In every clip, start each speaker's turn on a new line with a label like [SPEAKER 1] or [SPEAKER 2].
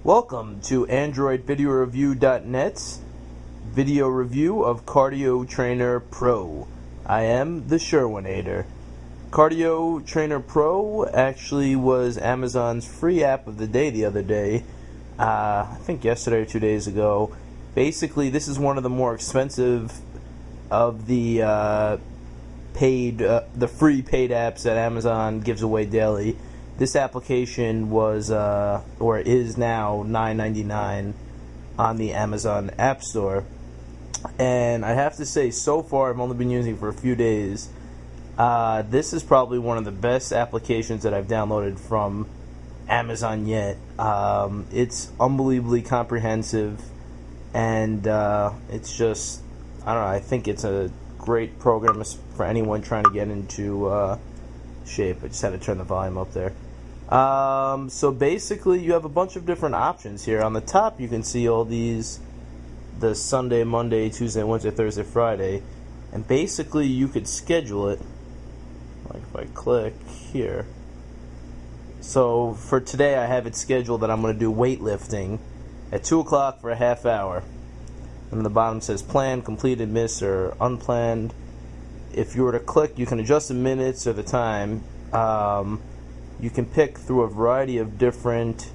[SPEAKER 1] Welcome to AndroidVideoReview.net's video review of Cardio Trainer Pro. I am the Sherwinator. Cardio Trainer Pro actually was Amazon's free app of the day the other day. I think yesterday or 2 days ago. Basically, this is one of the more expensive of the free paid apps that Amazon gives away daily. This application was, or is now, $9.99 on the Amazon App Store. And I have to say, so far, I've only been using it for a few days. This is probably one of the best applications that I've downloaded from Amazon yet. It's unbelievably comprehensive, and it's just, I don't know, I think it's a great program for anyone trying to get into shape. I just had to turn the volume up there. So basically, you have a bunch of different options here. On the top, you can see all these, the Sunday, Monday, Tuesday, Wednesday, Thursday, Friday, and basically you could schedule it, like if I click here. So for today, I have it scheduled that I'm going to do weightlifting at 2 o'clock for a half hour. And the bottom says planned, completed, missed, or unplanned. If you were to click, you can adjust the minutes or the time. You can pick through a variety of different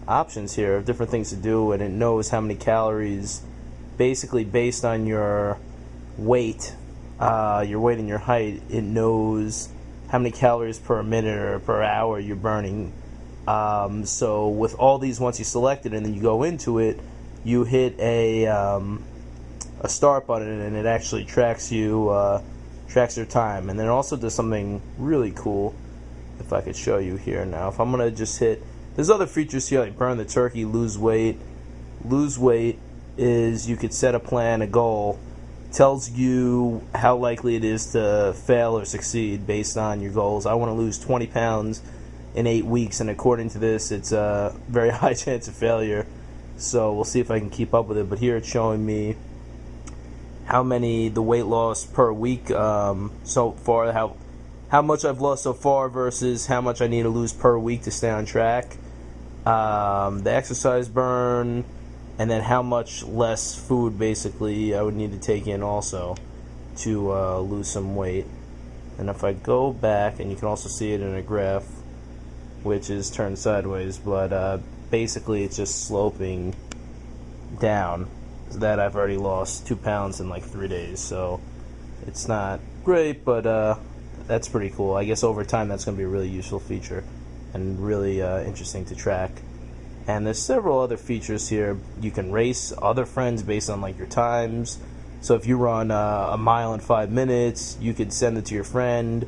[SPEAKER 1] options here, of different things to do, and it knows how many calories, basically based on your weight and your height. It knows how many calories per minute or per hour you're burning. So with all these, once you select it and then you go into it, you hit a start button and it actually tracks your time. And then it also does something really cool. If I could show you here now. If I'm going to just hit, there's other features here like burn the turkey, lose weight. Lose weight is you could set a plan, a goal. Tells you how likely it is to fail or succeed based on your goals. I want to lose 20 pounds in 8 weeks, and according to this, it's a very high chance of failure. So we'll see if I can keep up with it. But here it's showing me the weight loss per week so far, how much I've lost so far versus how much I need to lose per week to stay on track. The exercise burn, and then how much less food basically I would need to take in also to lose some weight. And if I go back, and you can also see it in a graph, which is turned sideways, but basically it's just sloping down. That I've already lost 2 pounds in like 3 days, so it's not great, but that's pretty cool. I guess over time that's going to be a really useful feature and really interesting to track. And there's several other features here. You can race other friends based on like your times. So if you run a mile in 5 minutes, you could send it to your friend.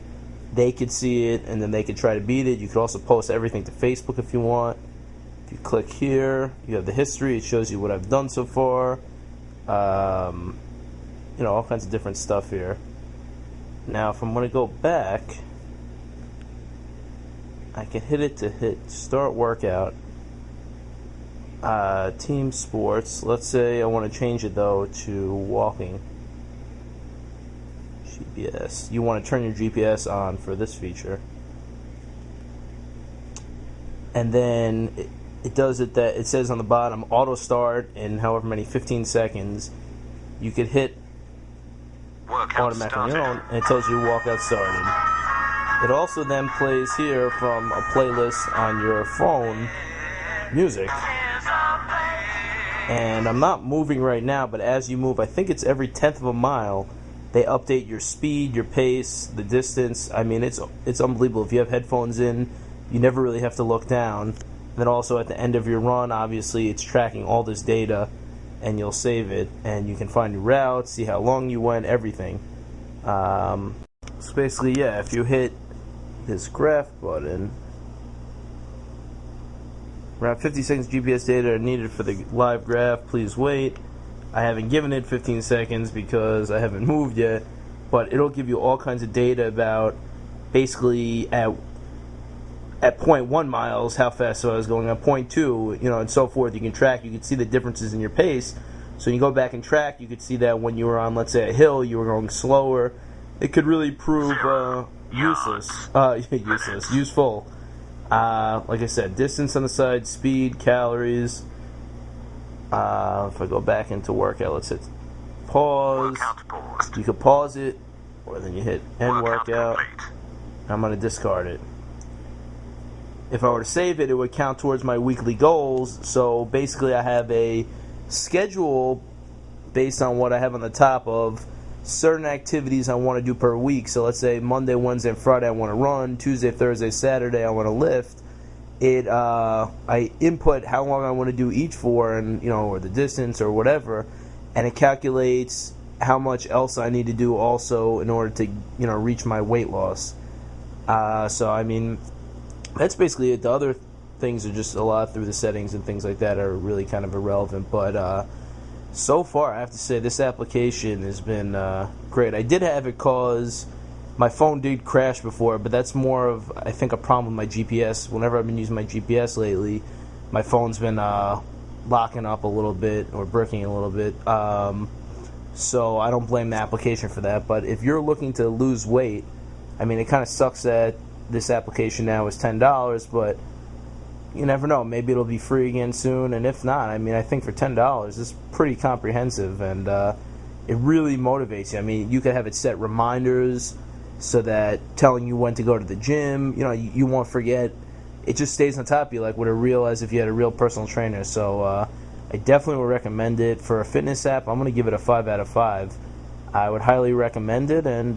[SPEAKER 1] They could see it, and then they could try to beat it. You could also post everything to Facebook if you want. If you click here, you have the history. It shows you what I've done so far. All kinds of different stuff here. Now, if I'm going to go back, I can hit start workout, team sports. Let's say I want to change it though to walking. GPS. You want to turn your GPS on for this feature, and then it does it that it says on the bottom auto start in however many 15 seconds. You could hit automatically on, and it tells you walkout started. It also then plays here from a playlist on your phone music. And I'm not moving right now, but as you move, I think it's every 10th of a mile, they update your speed, your pace, the distance. I mean, it's unbelievable. If you have headphones in, you never really have to look down. And then also at the end of your run, obviously, it's tracking all this data, and you'll save it, and you can find your routes, see how long you went, everything. So basically, yeah, if you hit this graph button, around 50 seconds GPS data are needed for the live graph, please wait. I haven't given it 15 seconds because I haven't moved yet, but it'll give you all kinds of data about basically at 0.1 miles, how fast I was going, at 0.2, and so forth. You can track, you can see the differences in your pace. So you go back and track, you could see that when you were on, let's say, a hill, you were going slower. It could really prove useful. Like I said, distance on the side, speed, calories. If I go back into workout, let's hit pause. You could pause it, or then you hit end workout. I'm going to discard it. If I were to save it, it would count towards my weekly goals. So basically I have a schedule based on what I have on the top of certain activities I want to do per week. So let's say Monday, Wednesday, and Friday I want to run. Tuesday, Thursday, Saturday I want to lift. I input how long I want to do each for, and or the distance or whatever, and it calculates how much else I need to do also in order to reach my weight loss. So I mean, that's basically it. The other things are just a lot through the settings and things like that are really kind of irrelevant. But so far, I have to say this application has been great. I did have it cause my phone did crash before, but that's more of, I think, a problem with my GPS. Whenever I've been using my GPS lately, my phone's been locking up a little bit or bricking a little bit. So I don't blame the application for that. But if you're looking to lose weight, I mean, it kind of sucks that this application now is $10, but you never know. Maybe it'll be free again soon, and if not, I mean, I think for $10, it's pretty comprehensive, and it really motivates you. I mean, you could have it set reminders so that telling you when to go to the gym, you won't forget. It just stays on top of you like as if you had a real personal trainer. So I definitely would recommend it. For a fitness app, I'm going to give it a 5 out of 5. I would highly recommend it, and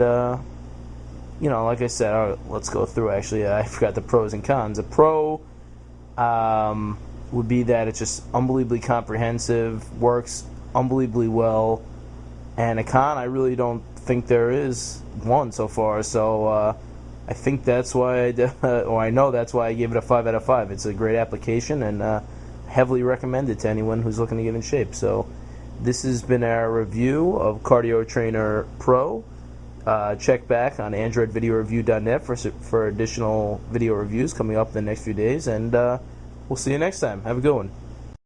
[SPEAKER 1] like I said, let's go through. Actually, I forgot the pros and cons. A pro would be that it's just unbelievably comprehensive, works unbelievably well, and a con, I really don't think there is one so far. So I think that's why, I know that's why I gave it a 5 out of 5. It's a great application, and heavily recommend it to anyone who's looking to get in shape. So this has been our review of Cardio Trainer Pro. Check back on AndroidVideoReview.net for additional video reviews coming up in the next few days, and we'll see you next time. Have a good one.